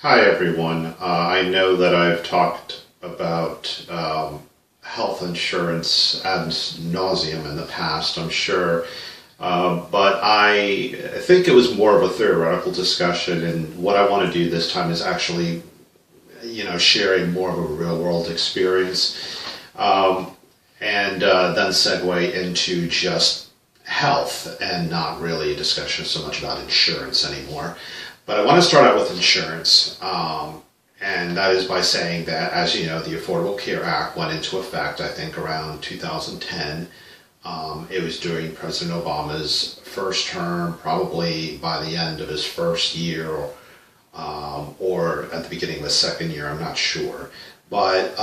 Hi everyone. I know that I've talked about health insurance ad nauseum in the past, I'm sure, but I think it was more of a theoretical discussion, and what I want to do this time is actually, sharing more of a real-world experience, and then segue into just health and not really a discussion so much about insurance anymore. But I want to start out with insurance, and that is by saying that, as you know, the Affordable Care Act went into effect, I think, around 2010. It was during President Obama's first term, probably by the end of his first year, or at the beginning of the second year, I'm not sure. But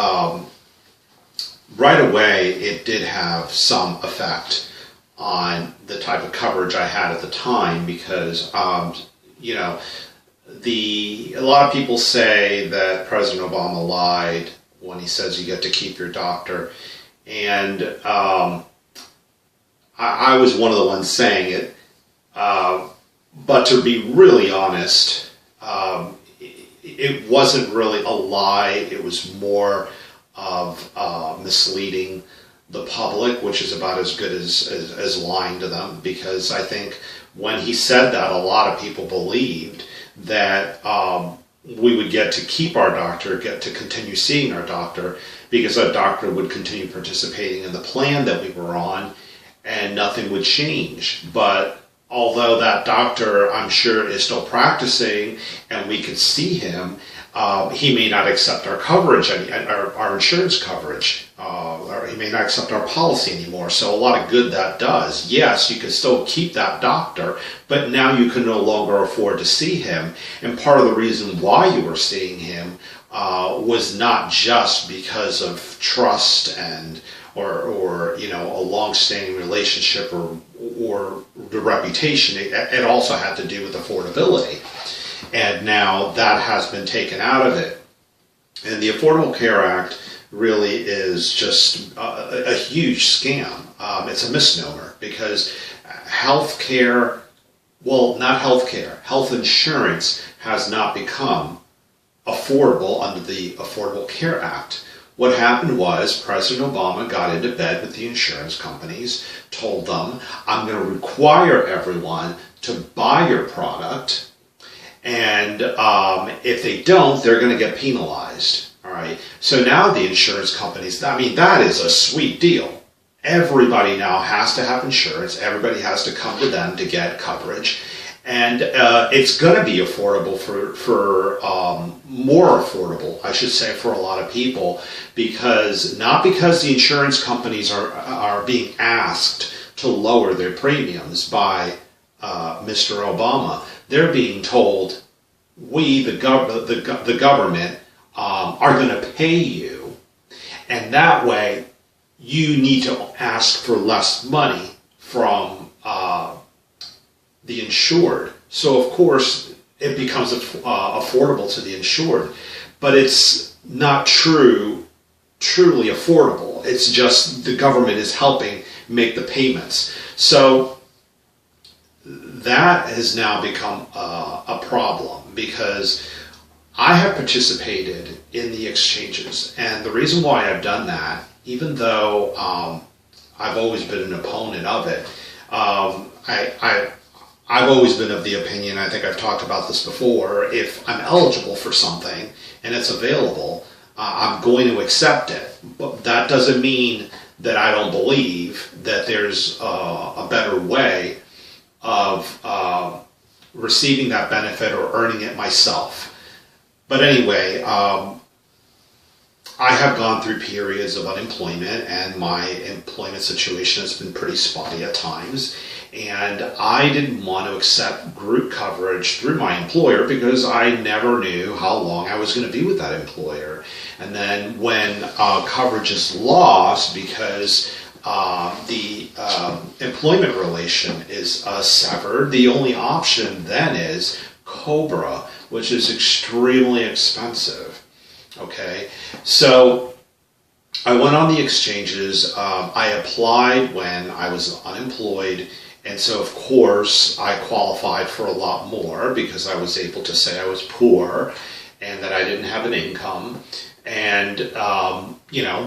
right away, it did have some effect on the type of coverage I had at the time because, a lot of people say that President Obama lied when he says you get to keep your doctor, and I was one of the ones saying it, but to be really honest, it wasn't really a lie. It was more of misleading the public, which is about as good as lying to them, because I think when he said that, a lot of people believed that we would get to keep our doctor, get to continue seeing our doctor, because our doctor would continue participating in the plan that we were on, and nothing would change. But although that doctor, I'm sure, is still practicing, and we could see him, he may not accept our coverage, our insurance coverage, or he may not accept our policy anymore. So a lot of good that does. Yes, you can still keep that doctor, but now you can no longer afford to see him. And part of the reason why you were seeing him was not just because of trust or a long-standing relationship or the reputation. It also had to do with affordability. And now that has been taken out of it. And the Affordable Care Act really is just a huge scam. It's a misnomer because health insurance has not become affordable under the Affordable Care Act. What happened was President Obama got into bed with the insurance companies, told them, I'm going to require everyone to buy your product, and if they don't, they're going to get penalized. All right. So now the insurance companies, that is a sweet deal. Everybody now has to have insurance. Everybody has to come to them to get coverage. And it's going to be affordable for more affordable, I should say, for a lot of people, not because the insurance companies are being asked to lower their premiums by Mr. Obama. They're being told, we, the government, are going to pay you, and that way you need to ask for less money from the insured. So of course it becomes affordable to the insured, but it's not truly affordable. It's just the government is helping make the payments. So that has now become a problem because I have participated in the exchanges, and the reason why I've done that, even though I've always been an opponent of it, I've always been of the opinion, I think I've talked about this before, if I'm eligible for something and it's available, I'm going to accept it. But that doesn't mean that I don't believe that there's a better way of receiving that benefit or earning it myself. But anyway, I have gone through periods of unemployment, and my employment situation has been pretty spotty at times, and I didn't want to accept group coverage through my employer because I never knew how long I was going to be with that employer. And then when coverage is lost because the employment relation is severed, the only option then is COBRA, which is extremely expensive. Okay, so I went on the exchanges. I applied when I was unemployed, and so of course I qualified for a lot more because I was able to say I was poor and that I didn't have an income. And,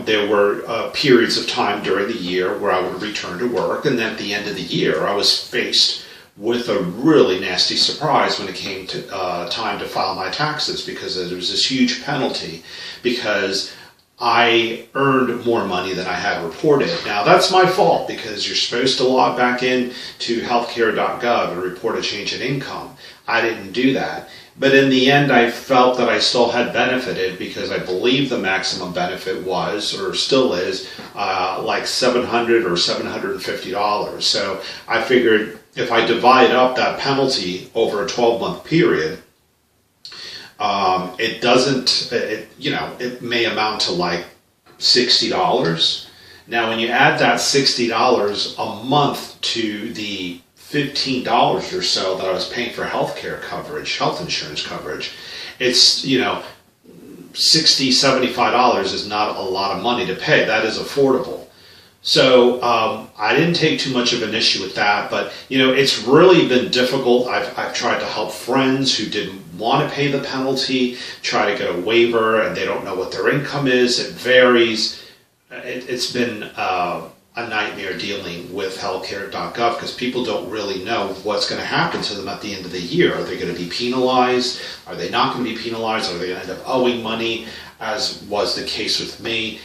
there were periods of time during the year where I would return to work. And then at the end of the year, I was faced with a really nasty surprise when it came to time to file my taxes, because there was this huge penalty because I earned more money than I had reported. Now, that's my fault, because you're supposed to log back in to healthcare.gov and report a change in income. I didn't do that. But in the end, I felt that I still had benefited, because I believe the maximum benefit was, or still is, like $700 or $750. So I figured if I divide up that penalty over a 12-month period, it may amount to like $60. Now, when you add that $60 a month to the $15 or so that I was paying for healthcare coverage, health insurance coverage, it's, $60, $75 is not a lot of money to pay. That is affordable. So I didn't take too much of an issue with that, but it's really been difficult. I've tried to help friends who didn't want to pay the penalty, try to get a waiver, and they don't know what their income is. It varies. It's been a nightmare dealing with healthcare.gov, because people don't really know what's going to happen to them at the end of the year. Are they going to be penalized? Are they not going to be penalized? Are they going to end up owing money, as was the case with me?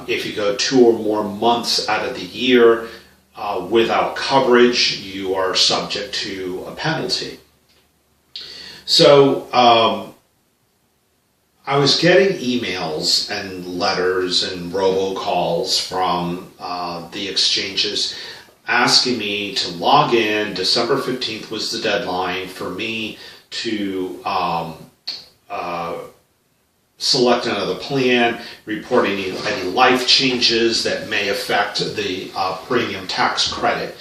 If you go 2 or more months out of the year without coverage, you are subject to a penalty. So I was getting emails and letters and robocalls from the exchanges asking me to log in. December 15th was the deadline for me to select another plan, reporting any life changes that may affect the premium tax credit,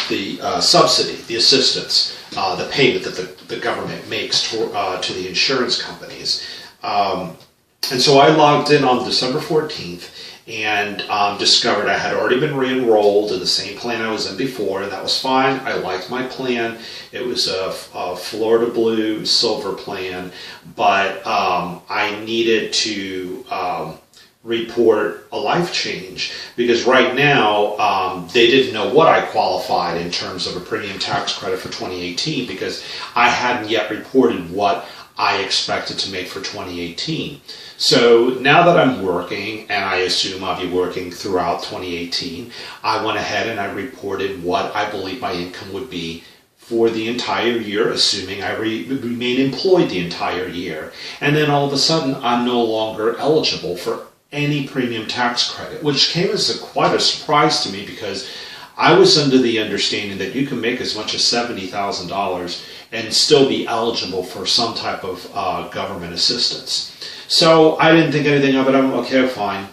the subsidy, the assistance, the payment that the government makes to the insurance companies. And so I logged in on December 14th and discovered I had already been re-enrolled in the same plan I was in before, and that was fine. I liked my plan. It was a Florida Blue Silver plan, but I needed to report a life change, because right now they didn't know what I qualified in terms of a premium tax credit for 2018, because I hadn't yet reported what I expected to make for 2018. So now that I'm working, and I assume I'll be working throughout 2018, I went ahead and I reported what I believe my income would be for the entire year, assuming I remain employed the entire year. And then all of a sudden, I'm no longer eligible for any premium tax credit, which came as quite a surprise to me, because I was under the understanding that you can make as much as $70,000 and still be eligible for some type of government assistance. So I didn't think anything of it. I'm okay, fine.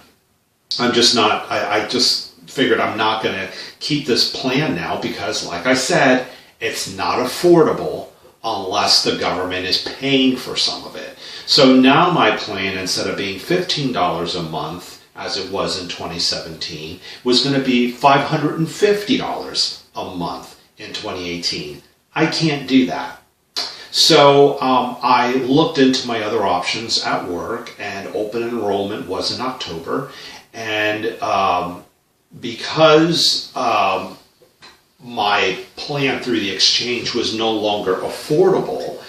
I'm just not, I just figured I'm not going to keep this plan now, because, like I said, it's not affordable unless the government is paying for some of it. So now my plan, instead of being $15 a month, as it was in 2017, was going to be $550 a month in 2018. I can't do that. So I looked into my other options at work, and open enrollment was in October. And because my plan through the exchange was no longer affordable,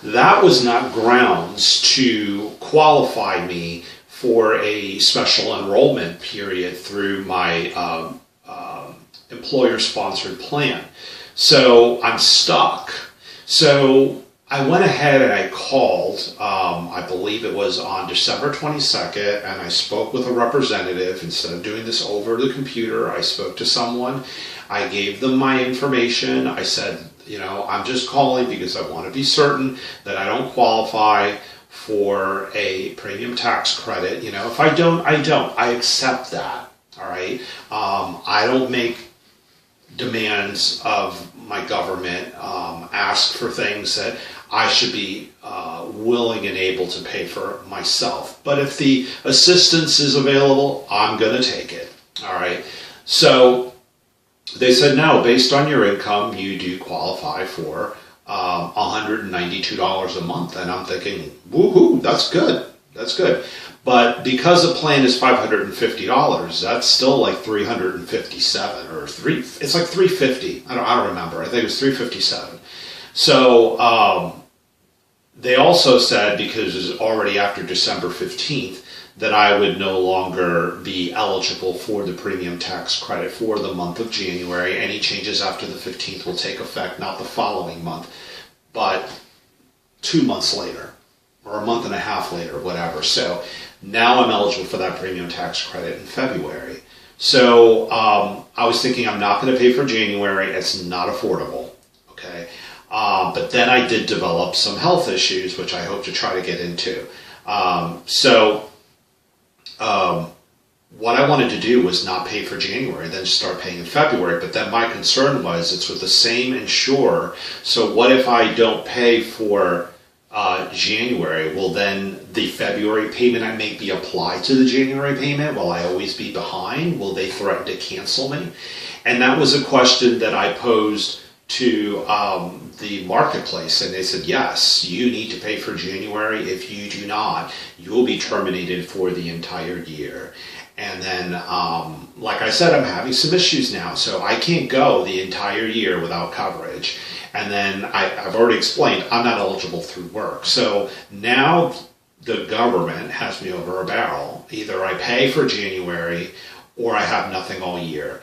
that was not grounds to qualify me for a special enrollment period through my employer-sponsored plan. So I'm stuck. So I went ahead and I called, I believe it was on December 22nd, and I spoke with a representative. Instead of doing this over the computer, I spoke to someone. I gave them my information. I said, I'm just calling because I want to be certain that I don't qualify for a premium tax credit. If I don't, I don't. I accept that, all right? I don't make demands of my government, ask for things that I should be willing and able to pay for myself. But if the assistance is available, I'm going to take it, all right? So they said, no, based on your income, you do qualify for $192 a month. And I'm thinking, woohoo, that's good. That's good. But because the plan is $550, that's still like $357 or it's like $350. I don't remember. I think it was $357. So they also said, because it was already after December 15th, that I would no longer be eligible for the premium tax credit for the month of January. Any changes after the 15th will take effect not the following month, but 2 months later, or a month and a half later, whatever. So now I'm eligible for that premium tax credit in February. So I was thinking, I'm not going to pay for January. It's not affordable. Okay. But then I did develop some health issues, which I hope to try to get into. What I wanted to do was not pay for January, then start paying in February. But then my concern was, it's with the same insurer. So what if I don't pay for January? Will then the February payment I make be applied to the January payment? Will I always be behind? Will they threaten to cancel me? And that was a question that I posed to the marketplace, and they said, yes, you need to pay for January. If you do not, you will be terminated for the entire year. And then, like I said, I'm having some issues now, so I can't go the entire year without coverage. And then I've already explained, I'm not eligible through work. So now the government has me over a barrel. Either I pay for January or I have nothing all year.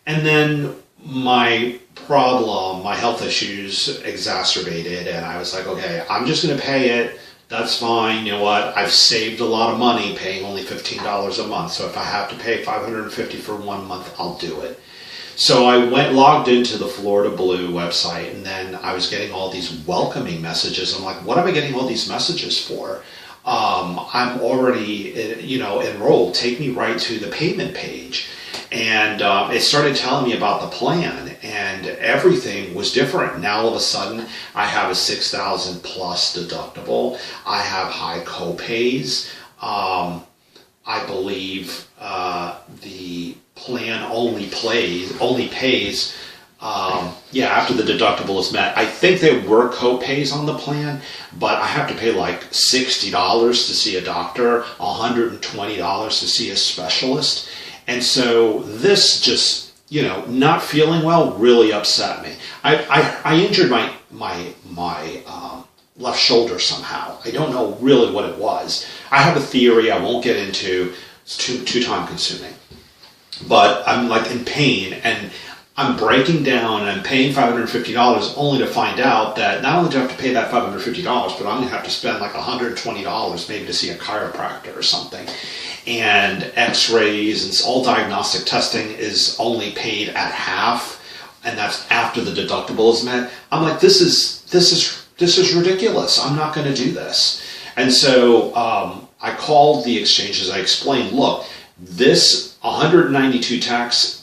And then my problem, my health issues exacerbated, and I was like, okay, I'm just going to pay it. That's fine. You know what? I've saved a lot of money paying only $15 a month. So if I have to pay $550 for 1 month, I'll do it. So I logged into the Florida Blue website, and then I was getting all these welcoming messages. I'm like, what am I getting all these messages for? I'm already, enrolled. Take me right to the payment page. And it started telling me about the plan, and everything was different. Now all of a sudden, I have a $6,000 plus deductible. I have high co-pays. I believe the plan only pays after the deductible is met. I think there were co-pays on the plan, but I have to pay like $60 to see a doctor, $120 to see a specialist. And so this just, not feeling well really upset me. I injured my left shoulder somehow. I don't know really what it was. I have a theory I won't get into. It's too time consuming. But I'm like in pain, and I'm breaking down, and I'm paying $550 only to find out that not only do I have to pay that $550, but I'm going to have to spend like $120 maybe to see a chiropractor or something. And x-rays and all diagnostic testing is only paid at half, and that's after the deductible is met. I'm like, this is ridiculous. I'm not going to do this. And so I called the exchanges. I explained, look, this 192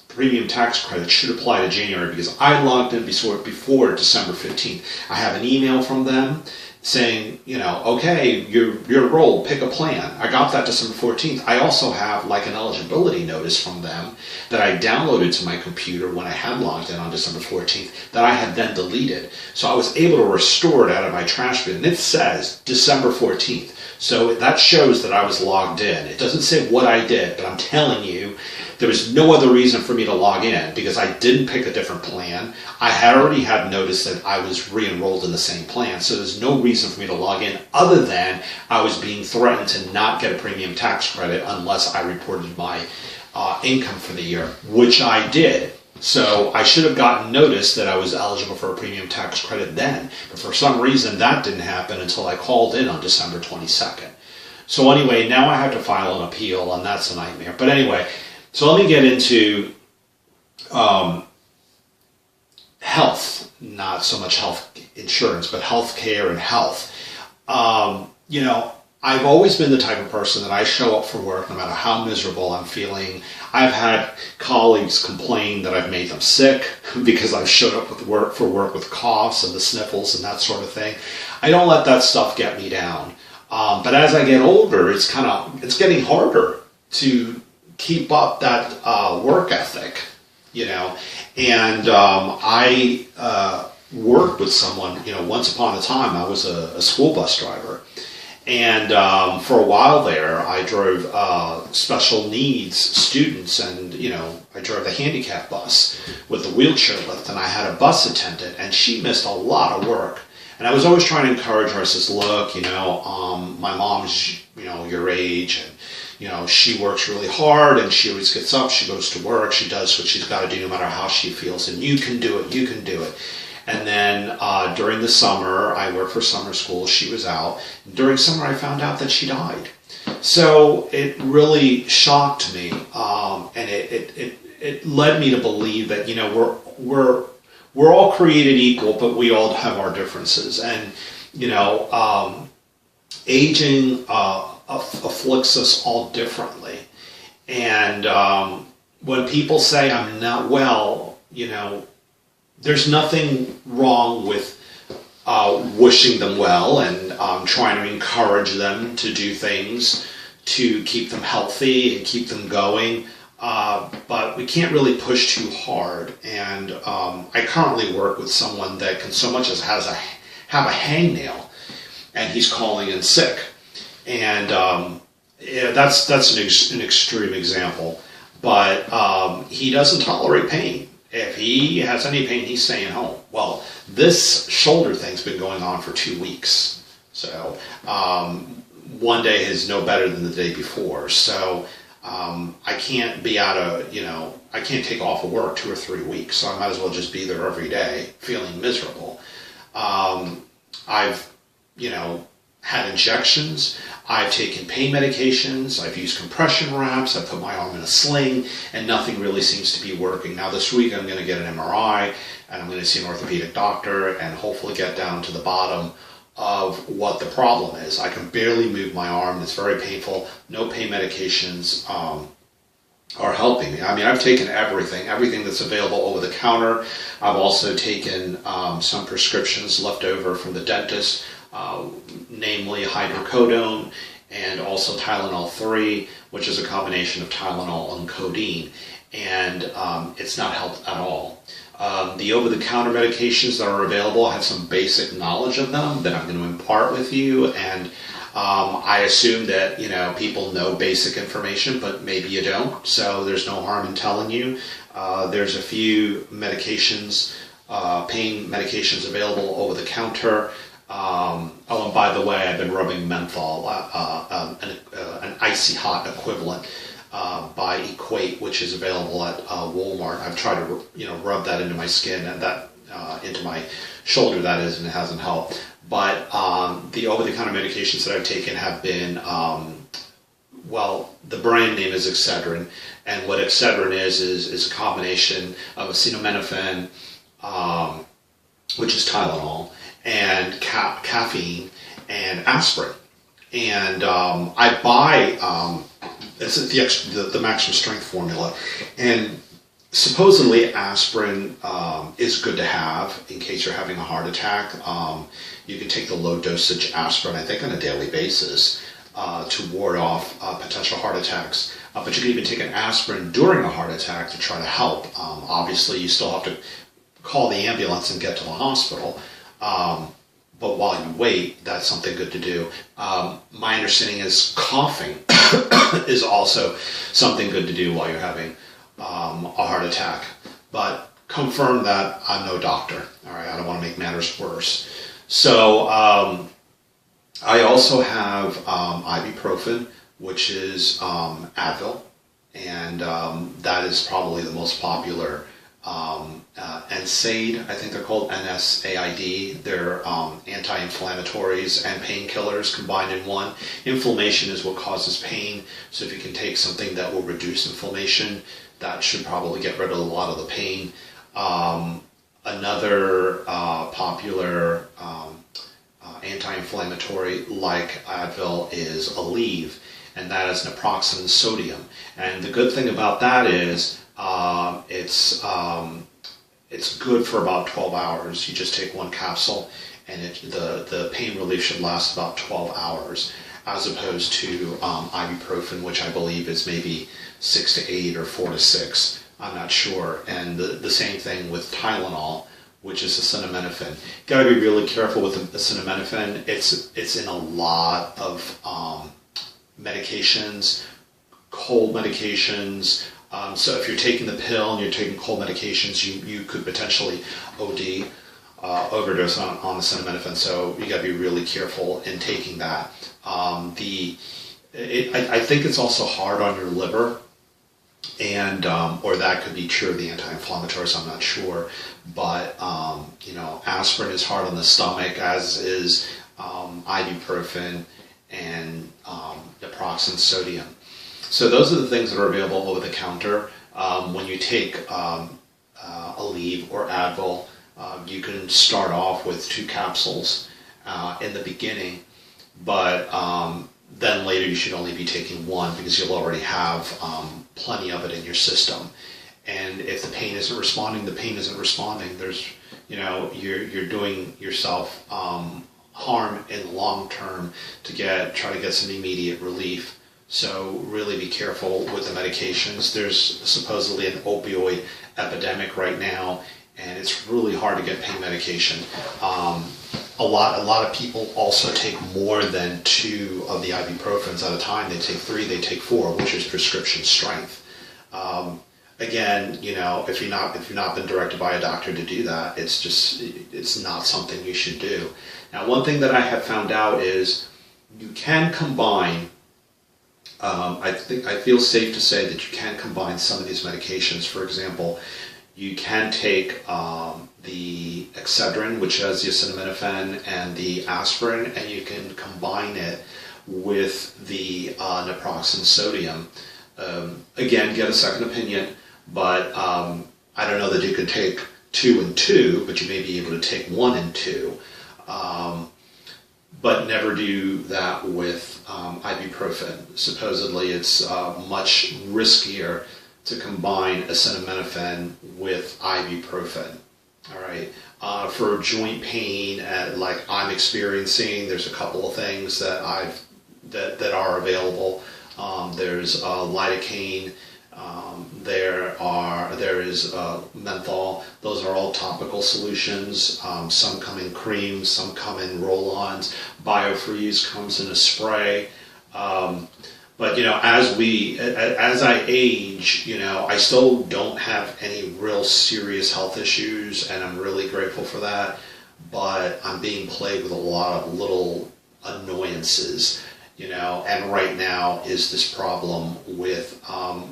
premium tax credit should apply to January because I logged in before December 15th. I have an email from them saying, okay, you're enrolled, pick a plan. I got that December 14th. I also have like an eligibility notice from them that I downloaded to my computer when I had logged in on December 14th that I had then deleted. So I was able to restore it out of my trash bin. And it says December 14th. So that shows that I was logged in. It doesn't say what I did, but I'm telling you, there was no other reason for me to log in because I didn't pick a different plan. I had already had notice that I was re-enrolled in the same plan, so there's no reason for me to log in other than I was being threatened to not get a premium tax credit unless I reported my income for the year, which I did. So I should have gotten notice that I was eligible for a premium tax credit then, but for some reason that didn't happen until I called in on December 22nd. So anyway, now I have to file an appeal, and that's a nightmare. But anyway, so let me get into health, not so much health insurance, but health care and health. I've always been the type of person that I show up for work no matter how miserable I'm feeling. I've had colleagues complain that I've made them sick because I've showed up for work with coughs and the sniffles and that sort of thing. I don't let that stuff get me down. But as I get older, it's getting harder to keep up that work ethic, and I worked with someone, once upon a time I was a school bus driver. And for a while there, I drove special needs students, and I drove the handicap bus with the wheelchair lift, and I had a bus attendant, and she missed a lot of work. And I was always trying to encourage her. I says, look, my mom's your age, and she works really hard, and she always gets up, she goes to work, she does what she's got to do no matter how she feels, and you can do it, you can do it. And then during the summer, I worked for summer school, she was out. During summer, I found out that she died. So it really shocked me, and it led me to believe that, we're all created equal, but we all have our differences. And, aging afflicts us all differently. And when people say I'm not well, there's nothing wrong with wishing them well and trying to encourage them to do things to keep them healthy and keep them going. But we can't really push too hard. And I currently work with someone that can so much as have a hangnail, and he's calling in sick. And that's an extreme example. But he doesn't tolerate pain. If he has any pain, he's staying home. Well, this shoulder thing's been going on for 2 weeks. So one day is no better than the day before. So I can't be I can't take off of work 2 or 3 weeks. So I might as well just be there every day feeling miserable. I've, had injections, I've taken pain medications, I've used compression wraps, I've put my arm in a sling, and nothing really seems to be working. Now this week I'm going to get an MRI, and I'm going to see an orthopedic doctor, and hopefully get down to the bottom of what the problem is. I can barely move my arm, it's very painful. No pain medications are helping me. I mean, I've taken everything that's available over the counter. I've also taken some prescriptions left over from the dentist, namely hydrocodone and also Tylenol 3, which is a combination of Tylenol and codeine, and it's not helped at all. The over-the-counter medications that are available, I have some basic knowledge of them that I'm going to impart with you, and I assume that people know basic information, but maybe you don't, so there's no harm in telling you. There's a few medications, pain medications available over the counter. And by the way, I've been rubbing menthol, an icy hot equivalent by Equate, which is available at Walmart. I've tried to rub that into my skin and that into my shoulder, that is, and it hasn't helped. But the over-the-counter medications that I've taken have been, the brand name is Excedrin, and what Excedrin is a combination of acetaminophen, which is Tylenol, and caffeine and aspirin. And I buy it's the maximum strength formula, and supposedly aspirin is good to have in case you're having a heart attack. You can take the low dosage aspirin, I think, on a daily basis to ward off potential heart attacks. But you can even take an aspirin during a heart attack to try to help. Obviously, you still have to call the ambulance and get to the hospital. But while you wait, that's something good to do. My understanding is coughing is also something good to do while you're having a heart attack. But confirm that I'm no doctor. All right, I don't want to make matters worse. So I also have ibuprofen, which is Advil, and that is probably the most popular. NSAID, I think they're called, NSAID. They're anti-inflammatories and painkillers combined in one. Inflammation is what causes pain, so if you can take something that will reduce inflammation, that should probably get rid of a lot of the pain. Another popular anti-inflammatory like Advil is Aleve, and that is naproxen sodium. And the good thing about that is it's good for about 12 hours. You just take one capsule, and the pain relief should last about 12 hours, as opposed to ibuprofen, which I believe is maybe 6 to 8 or 4 to 6. I'm not sure. And the same thing with Tylenol, which is acetaminophen. Got to be really careful with acetaminophen. It's in a lot of medications, cold medications. So if you're taking the pill and you're taking cold medications, you could potentially OD, overdose on acetaminophen. So you got to be really careful in taking that. I think it's also hard on your liver, and or that could be true of the anti-inflammatories. I'm not sure, but aspirin is hard on the stomach, as is ibuprofen and naproxen sodium. So those are the things that are available over the counter. When you take Aleve or Advil, you can start off with 2 capsules in the beginning, but then later you should only be taking 1 because you'll already have plenty of it in your system. And if the pain isn't responding, the pain isn't responding. There's, you're doing yourself harm in the long term to try to get some immediate relief. So really be careful with the medications. There's supposedly an opioid epidemic right now, and it's really hard to get pain medication. A lot of people also take more than 2 of the ibuprofens at a time. They take 3, they take 4, which is prescription strength. Again, if you've not been directed by a doctor to do that, it's not something you should do. Now, one thing that I have found out is you can combine. I feel safe to say that you can combine some of these medications. For example, you can take the Excedrin, which has the acetaminophen, and the aspirin, and you can combine it with the naproxen sodium. Again, get a second opinion, but I don't know that you could take 2 and 2, but you may be able to take 1 and 2. But never do that with ibuprofen. Supposedly it's much riskier to combine acetaminophen with ibuprofen. All right. For joint pain, like I'm experiencing, there's a couple of things that that are available. There's lidocaine. There is menthol. Those are all topical solutions. Some come in creams, some come in roll-ons. BioFreeze comes in a spray. But as I age, I still don't have any real serious health issues, and I'm really grateful for that. But I'm being plagued with a lot of little annoyances. And right now is this problem with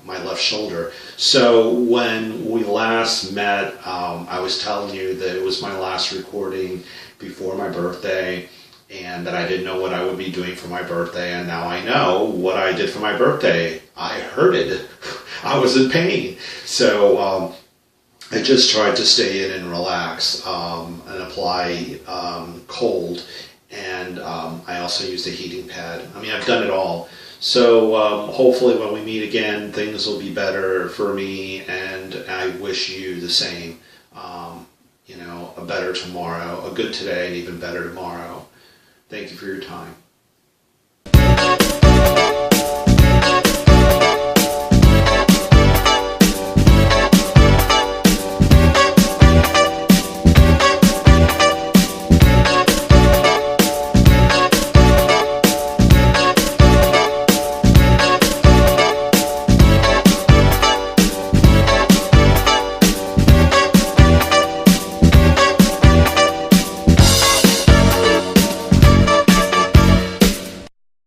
my left shoulder. So when we last met, I was telling you that it was my last recording before my birthday, and that I didn't know what I would be doing for my birthday, and now I know what I did for my birthday. I hurted. I was in pain. So I just tried to stay in and relax and apply cold. And I also used a heating pad. I mean, I've done it all. So hopefully when we meet again, things will be better for me, and I wish you the same. A better tomorrow, a good today, and even better tomorrow. Thank you for your time.